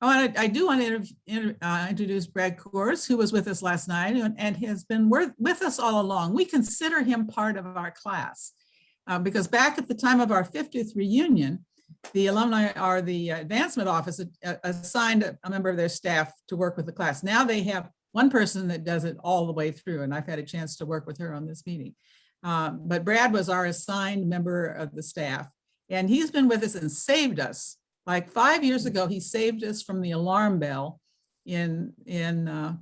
I do want to introduce Brad Kors, who was with us last night and has been with us all along. We consider him part of our class because back at the time of our 50th reunion, the alumni or the advancement office assigned a member of their staff to work with the class. Now they have one person that does it all the way through, and I've had a chance to work with her on this meeting. But Brad was our assigned member of the staff, and he's been with us and saved us. Like 5 years ago, he saved us from the alarm bell in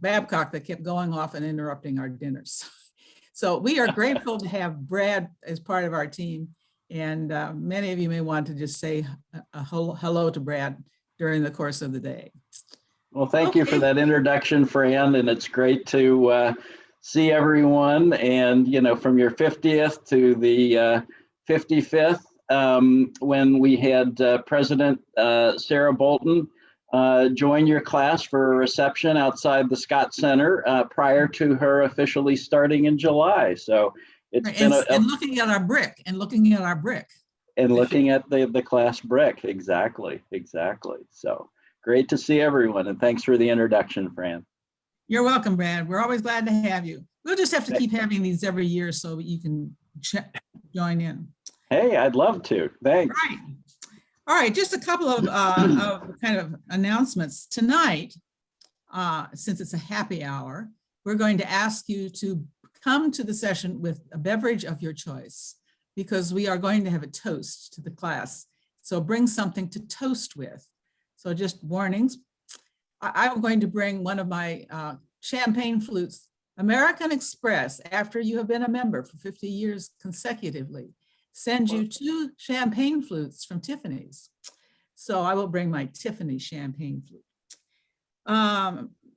Babcock that kept going off and interrupting our dinners. So we are grateful to have Brad as part of our team. And many of you may want to just say a hello to Brad during the course of the day. Well, thank you for that introduction, Fran. And it's great to see everyone. And, you know, from your 50th to the 55th, when we had President Sarah Bolton join your class for a reception outside the Scott Center prior to her officially starting in July. So it's been and looking at our brick and looking at our brick. And looking at the class brick. Exactly. So great to see everyone. And thanks for the introduction, Fran. You're welcome, Brad. We're always glad to have you. We'll just have to keep having these every year so you can join in. Hey, I'd love to. Thanks. All right. Just a couple of kind of announcements. Tonight, since it's a happy hour, we're going to ask you to come to the session with a beverage of your choice because we are going to have a toast to the class. So bring something to toast with. So just warnings. I'm going to bring one of my champagne flutes, American Express, after you have been a member for 50 years consecutively. Send you 2 champagne flutes from Tiffany's. So I will bring my Tiffany champagne flute.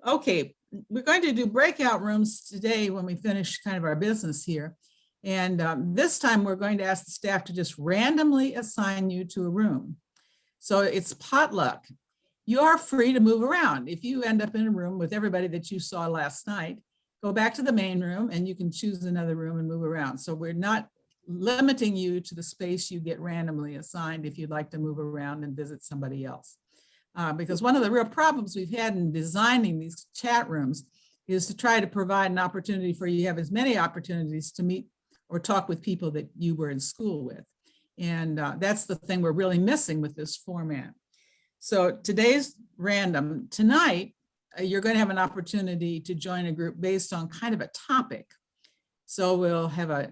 Okay, we're going to do breakout rooms today when we finish kind of our business here. And this time we're going to ask the staff to just randomly assign you to a room. So it's potluck. You are free to move around. If you end up in a room with everybody that you saw last night, go back to the main room and you can choose another room and move around. So we're not limiting you to the space you get randomly assigned if you'd like to move around and visit somebody else. Because one of the real problems we've had in designing these chat rooms is to try to provide an opportunity for you to have as many opportunities to meet or talk with people that you were in school with. And that's the thing we're really missing with this format. So today's random. Tonight, you're going to have an opportunity to join a group based on kind of a topic. So we'll have a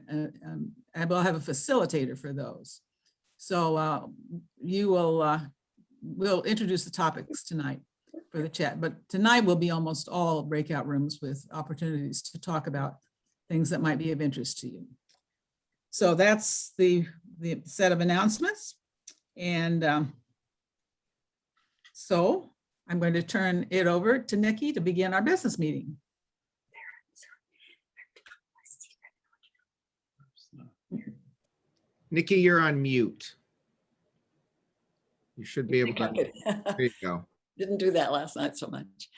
facilitator for those. So we'll introduce the topics tonight for the chat, but tonight will be almost all breakout rooms with opportunities to talk about things that might be of interest to you. So that's the set of announcements. And so I'm going to turn it over to Nikki to begin our business meeting. Nikki, you're on mute. You should be able to. There you go. Didn't do that last night so much.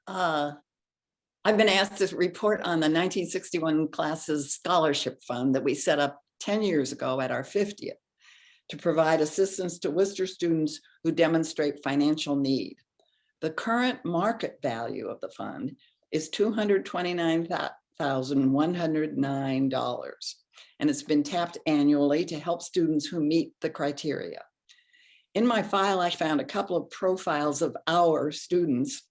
I've been asked to report on the 1961 classes scholarship fund that we set up 10 years ago at our 50th to provide assistance to Worcester students who demonstrate financial need. The current market value of the fund is $229,109, and it's been tapped annually to help students who meet the criteria. In my file, I found a couple of profiles of our students.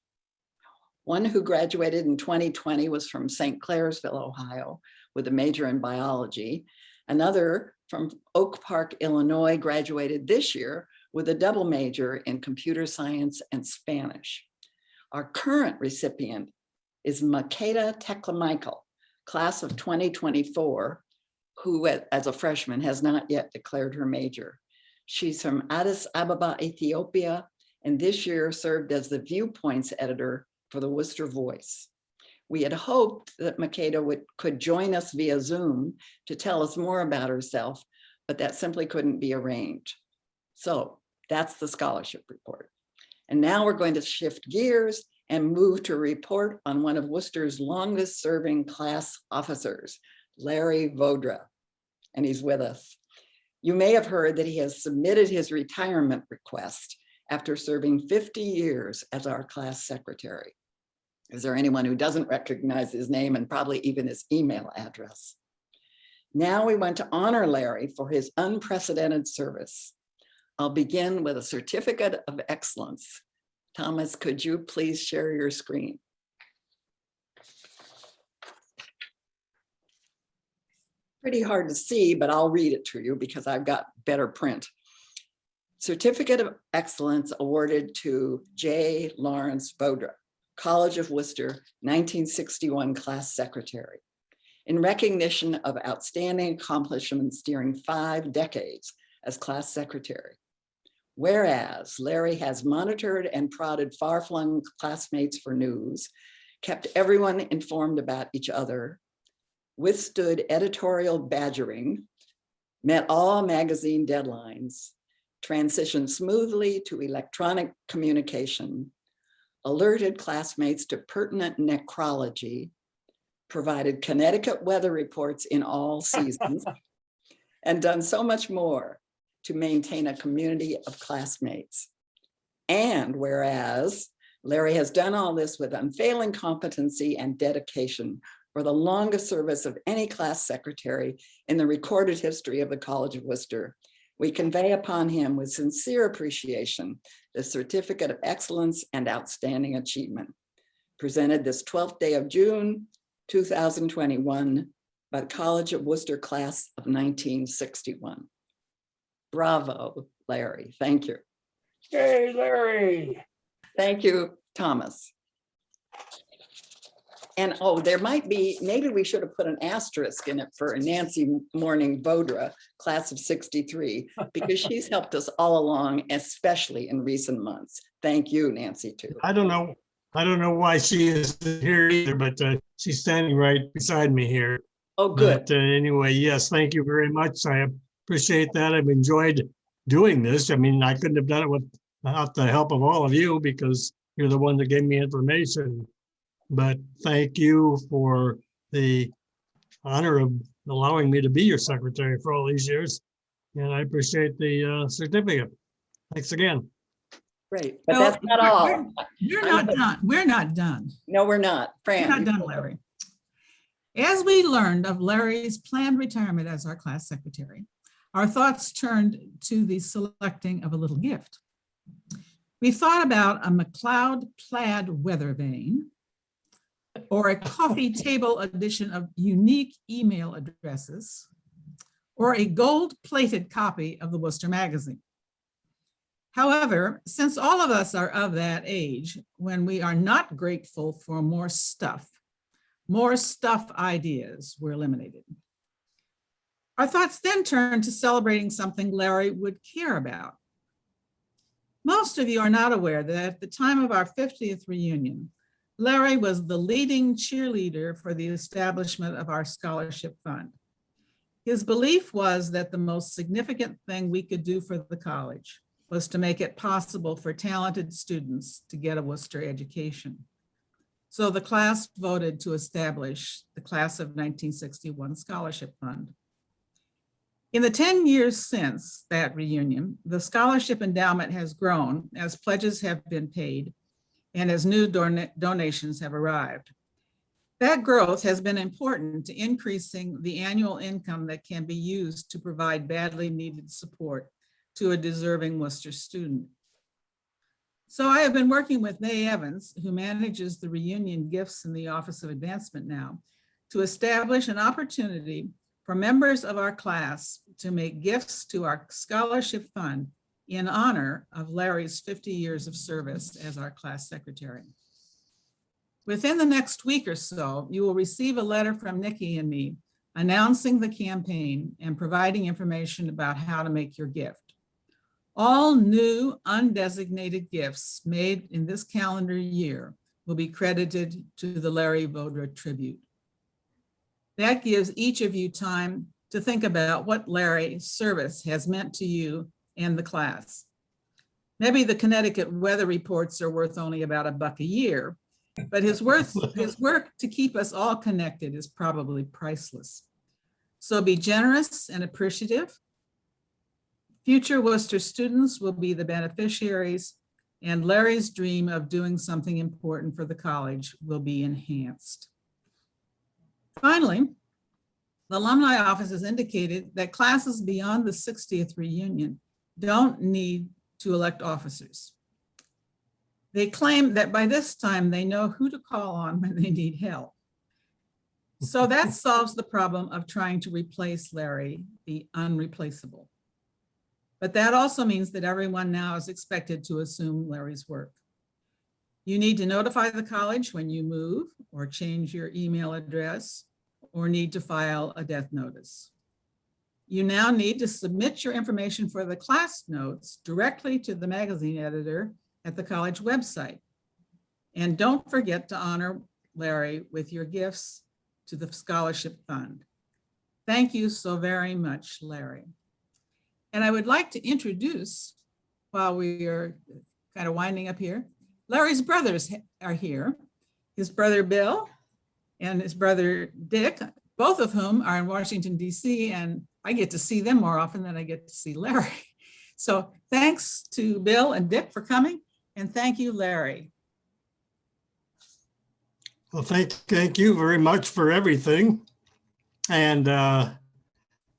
One who graduated in 2020 was from St. Clairsville, Ohio, with a major in biology. Another from Oak Park, Illinois, graduated this year with a double major in computer science and Spanish. Our current recipient is Makeda Teklamichael, class of 2024, who as a freshman has not yet declared her major. She's from Addis Ababa, Ethiopia, and this year served as the Viewpoints editor for the Worcester Voice. We had hoped that Makeda could join us via Zoom to tell us more about herself, but that simply couldn't be arranged. So that's the scholarship report. And now we're going to shift gears and move to a report on one of Worcester's longest serving class officers, Larry Vodra, and he's with us. You may have heard that he has submitted his retirement request after serving 50 years as our class secretary. Is there anyone who doesn't recognize his name and probably even his email address? Now we want to honor Larry for his unprecedented service. I'll begin with a certificate of excellence. Thomas, could you please share your screen? Pretty hard to see, but I'll read it to you because I've got better print. Certificate of Excellence awarded to J. Lawrence Vodra, College of Worcester, 1961 class secretary, in recognition of outstanding accomplishments during 5 decades as class secretary. Whereas Larry has monitored and prodded far-flung classmates for news, kept everyone informed about each other, withstood editorial badgering, met all magazine deadlines, transitioned smoothly to electronic communication, alerted classmates to pertinent necrology, provided Connecticut weather reports in all seasons, and done so much more to maintain a community of classmates. And whereas Larry has done all this with unfailing competency and dedication for the longest service of any class secretary in the recorded history of the College of Worcester, we convey upon him with sincere appreciation the Certificate of Excellence and Outstanding Achievement, presented this 12th day of June, 2021, by the College of Worcester class of 1961. Bravo, Larry. Thank you. Hey, Larry. Thank you, Thomas. And oh, there might be, maybe we should have put an asterisk in it for Nancy Morning Vodra, class of 63, because she's helped us all along, especially in recent months. Thank you, Nancy, too. I don't know why she isn't here either, but she's standing right beside me here. Oh, good. But anyway, yes, thank you very much. I appreciate that. I've enjoyed doing this. I mean, I couldn't have done it without the help of all of you because you're the one that gave me information. But thank you for the honor of allowing me to be your secretary for all these years. And I appreciate the certificate. Thanks again. Great, but Well, that's not all. We're not done. We're not done. No, we're not. We're not Fran. done, Larry. As we learned of Larry's planned retirement as our class secretary, our thoughts turned to the selecting of a little gift. We thought about a McLeod plaid weather vane, or a coffee table edition of unique email addresses, or a gold-plated copy of the Worcester magazine. However, since all of us are of that age when we are not grateful for more stuff ideas were eliminated. Our thoughts then turned to celebrating something Larry would care about. Most of you are not aware that at the time of our 50th reunion, Larry was the leading cheerleader for the establishment of our scholarship fund. His belief was that the most significant thing we could do for the college was to make it possible for talented students to get a Worcester education. So the class voted to establish the Class of 1961 Scholarship Fund. In the 10 years since that reunion, the scholarship endowment has grown as pledges have been paid and as new donations have arrived. That growth has been important to increasing the annual income that can be used to provide badly needed support to a deserving Worcester student. So I have been working with May Evans, who manages the reunion gifts in the Office of Advancement now, to establish an opportunity for members of our class to make gifts to our scholarship fund in honor of Larry's 50 years of service as our class secretary. Within the next week or so, you will receive a letter from Nikki and me announcing the campaign and providing information about how to make your gift. All new undesignated gifts made in this calendar year will be credited to the Larry Vodra tribute. That gives each of you time to think about what Larry's service has meant to you and the class. Maybe the Connecticut weather reports are worth only about $1 a year, but his work to keep us all connected is probably priceless. So be generous and appreciative. Future Worcester students will be the beneficiaries and Larry's dream of doing something important for the college will be enhanced. Finally, the alumni office has indicated that classes beyond the 60th reunion don't need to elect officers. They claim that by this time they know who to call on when they need help. So that solves the problem of trying to replace Larry, the unreplaceable. But that also means that everyone now is expected to assume Larry's work. You need to notify the college when you move or change your email address or need to file a death notice. You now need to submit your information for the class notes directly to the magazine editor at the college website. And don't forget to honor Larry with your gifts to the scholarship fund. Thank you so very much, Larry. And I would like to introduce, while we are kind of winding up here, Larry's brothers are here. His brother Bill and his brother Dick, both of whom are in Washington, DC, and I get to see them more often than I get to see Larry. So thanks to Bill and Dick for coming, and thank you, Larry. Well, thank you very much for everything. And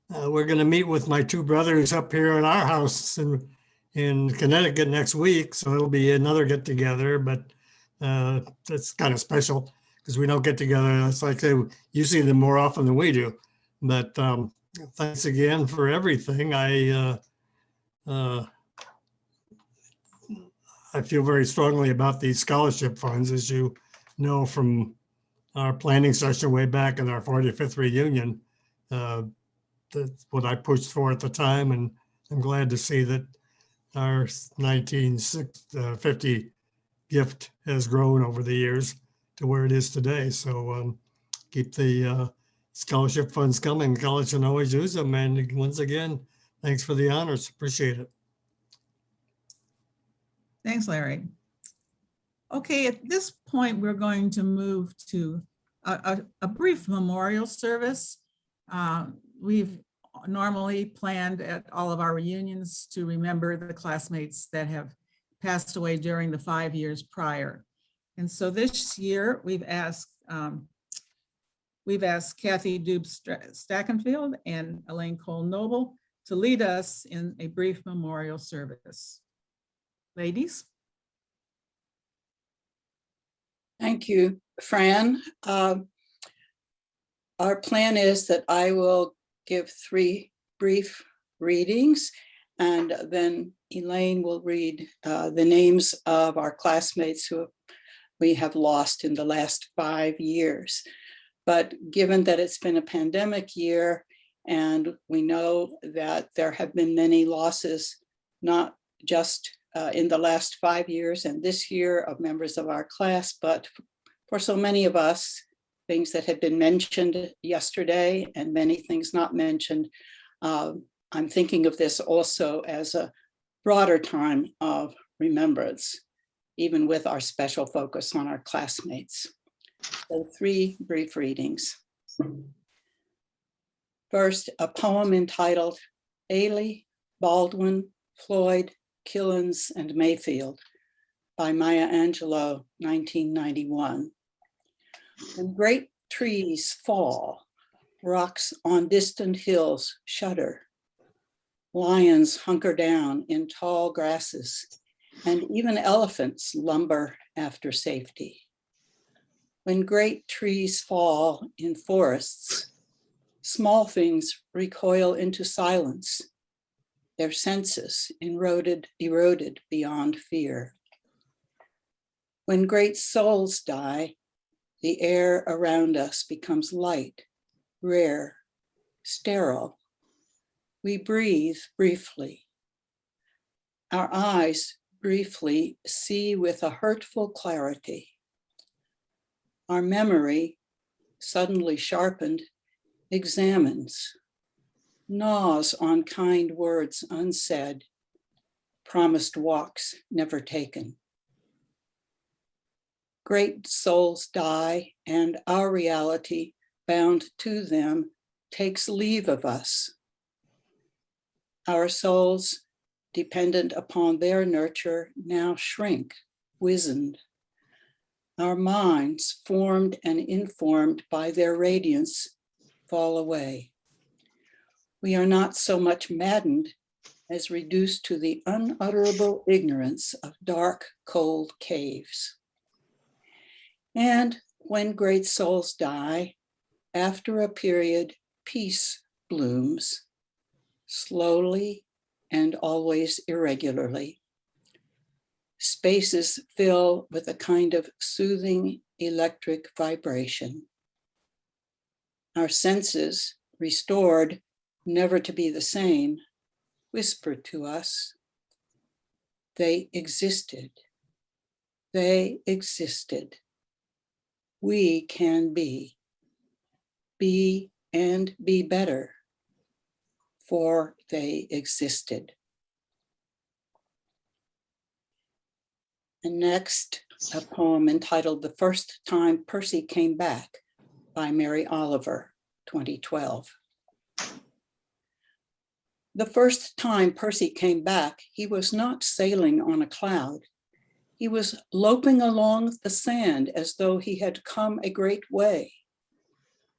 we're going to meet with my two brothers up here at our house in Connecticut next week. So it'll be another get together, but that's kind of special because we don't get together. It's like you see them more often than we do. But thanks again for everything. I feel very strongly about these scholarship funds, as you know from our planning session way back in our 45th reunion. That's what I pushed for at the time, and I'm glad to see that our 1950 gift has grown over the years to where it is today. So keep the scholarship funds coming. College can always use them. And once again, thanks for the honors. Appreciate it. Thanks, Larry. Okay, at this point, we're going to move to a brief memorial service. We've normally planned at all of our reunions to remember the classmates that have passed away during the 5 years prior. And so this year we've asked Kathy Dubes Stackenfield and Elaine Cole Noble to lead us in a brief memorial service. Ladies. Thank you, Fran. Our plan is that I will give 3 brief readings, and then Elaine will read the names of our classmates who we have lost in the last 5 years. But given that it's been a pandemic year, and we know that there have been many losses, not just in the last 5 years and this year of members of our class, but for so many of us, things that had been mentioned yesterday and many things not mentioned. I'm thinking of this also as a broader time of remembrance, even with our special focus on our classmates. So 3 brief readings. First, a poem entitled Ailey, Baldwin, Floyd, Killens, and Mayfield by Maya Angelou, 1991. When great trees fall, rocks on distant hills shudder. Lions hunker down in tall grasses, and even elephants lumber after safety. When great trees fall in forests, small things recoil into silence, their senses eroded beyond fear. When great souls die, the air around us becomes light, rare, sterile. We breathe briefly. Our eyes briefly see with a hurtful clarity. Our memory, suddenly sharpened, examines, gnaws on kind words unsaid, promised walks never taken. Great souls die, and our reality, bound to them, takes leave of us. Our souls dependent upon their nurture, now shrink, wizened. Our minds, formed and informed by their radiance, fall away. We are not so much maddened as reduced to the unutterable ignorance of dark, cold caves. And when great souls die, after a period, peace blooms, slowly and always irregularly. Spaces fill with a kind of soothing electric vibration. Our senses, restored, never to be the same, whisper to us, they existed. They existed. We can be and be better, for they existed. And next, a poem entitled The First Time Percy Came Back by Mary Oliver, 2012. The first time Percy came back, he was not sailing on a cloud. He was loping along the sand as though he had come a great way.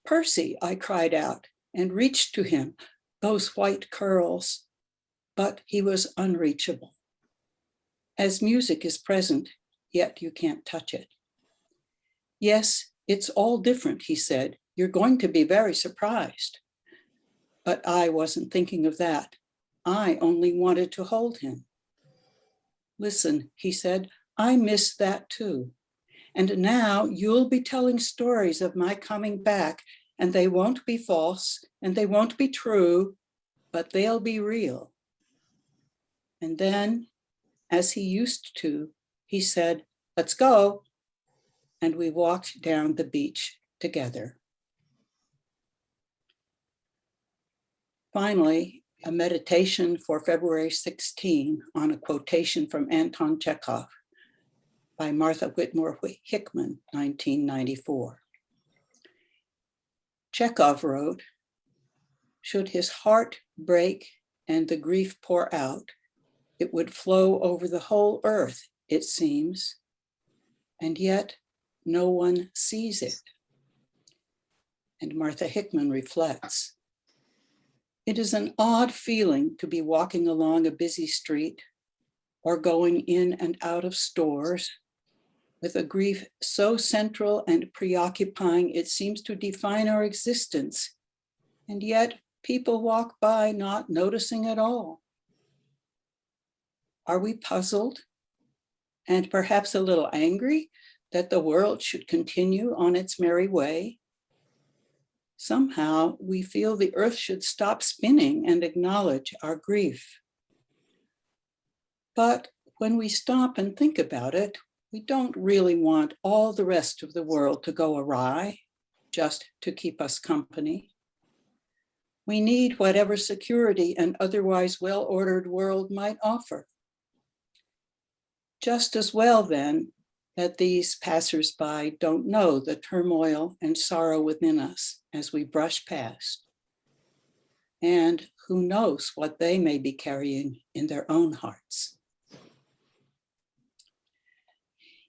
Percy, I cried out and reached to him, those white curls, but he was unreachable. As music is present, yet you can't touch it. Yes, it's all different, he said. You're going to be very surprised. But I wasn't thinking of that. I only wanted to hold him. Listen, he said, I miss that too. And now you'll be telling stories of my coming back, and they won't be false, and they won't be true, but they'll be real. And then, as he used to, he said, let's go. And we walked down the beach together. Finally, a meditation for February 16 on a quotation from Anton Chekhov by Martha Whitmore Hickman, 1994. Chekhov wrote, should his heart break and the grief pour out, it would flow over the whole earth, it seems, and yet no one sees it. And Martha Hickman reflects, it is an odd feeling to be walking along a busy street or going in and out of stores with a grief so central and preoccupying it seems to define our existence, and yet people walk by not noticing at all. Are we puzzled and perhaps a little angry that the world should continue on its merry way? Somehow we feel the earth should stop spinning and acknowledge our grief. But when we stop and think about it, we don't really want all the rest of the world to go awry just to keep us company. We need whatever security an otherwise well-ordered world might offer. Just as well then that these passersby don't know the turmoil and sorrow within us as we brush past. And who knows what they may be carrying in their own hearts.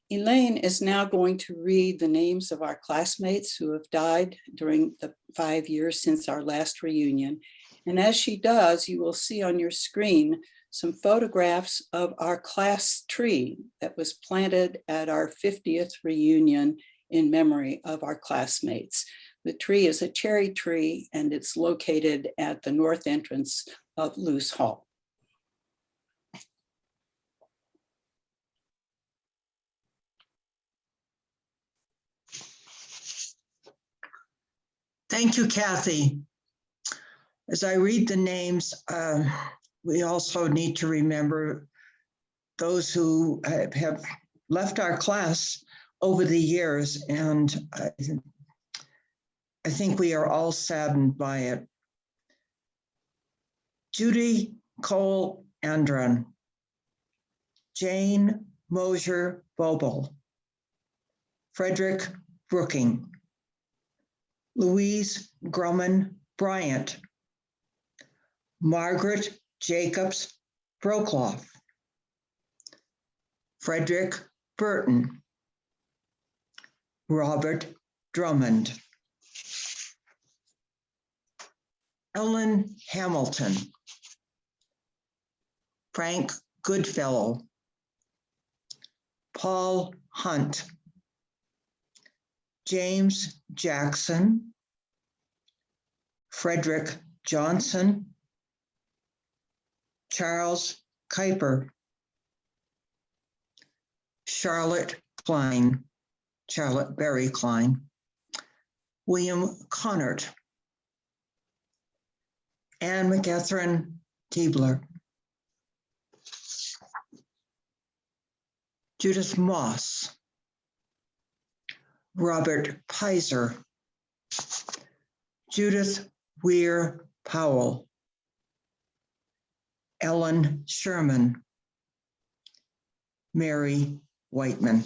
Elaine is now going to read the names of our classmates who have died during the 5 years since our last reunion. And as she does, you will see on your screen some photographs of our class tree that was planted at our 50th reunion in memory of our classmates. The tree is a cherry tree and it's located at the north entrance of Luce Hall. Thank you, Kathy. As I read the names, we also need to remember those who have left our class over the years, and I think we are all saddened by it. Judy Cole Andron, Jane Mosier Bobel, Frederick Brooking, Louise Grumman Bryant, Margaret Jacobs Brokloff, Frederick Burton, Robert Drummond, Ellen Hamilton, Frank Goodfellow, Paul Hunt, James Jackson, Frederick Johnson, Charles Kuiper, Charlotte Klein, Charlotte Berry Klein, William Connert, Anne McEthern Keebler, Judith Moss, Robert Pizer, Judith Weir Powell, Ellen Sherman, Mary Whiteman.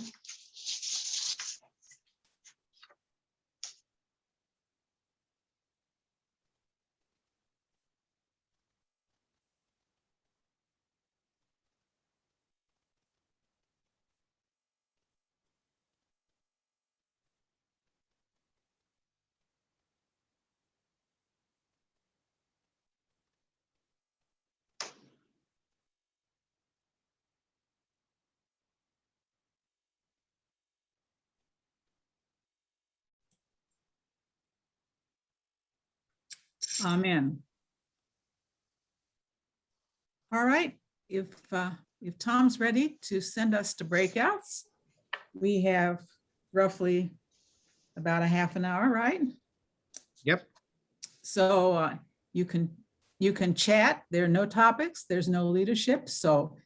Amen. All right, if Tom's ready to send us to breakouts, we have roughly about a half an hour, right? Yep. So you can chat. There are no topics. There's no leadership. So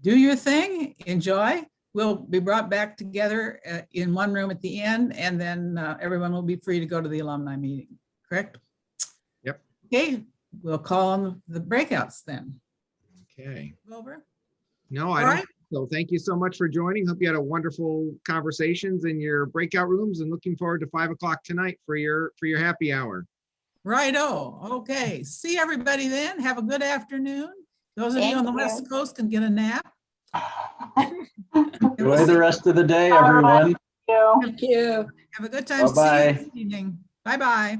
do your thing. Enjoy. We'll be brought back together in one room at the end, and then everyone will be free to go to the alumni meeting. Correct? Yep. Okay. We'll call on the breakouts then. Okay. Over. No, I All don't. right. So thank you so much for joining. Hope you had a wonderful conversations in your breakout rooms, and looking forward to 5 o'clock tonight for your happy hour. Righto. Okay. See everybody then. Have a good afternoon. Those of you on the Thank West you. Coast can get a nap. Enjoy the rest of the day, everyone. You. Thank you. Have a good time. See you Bye-bye. this evening. Bye-bye.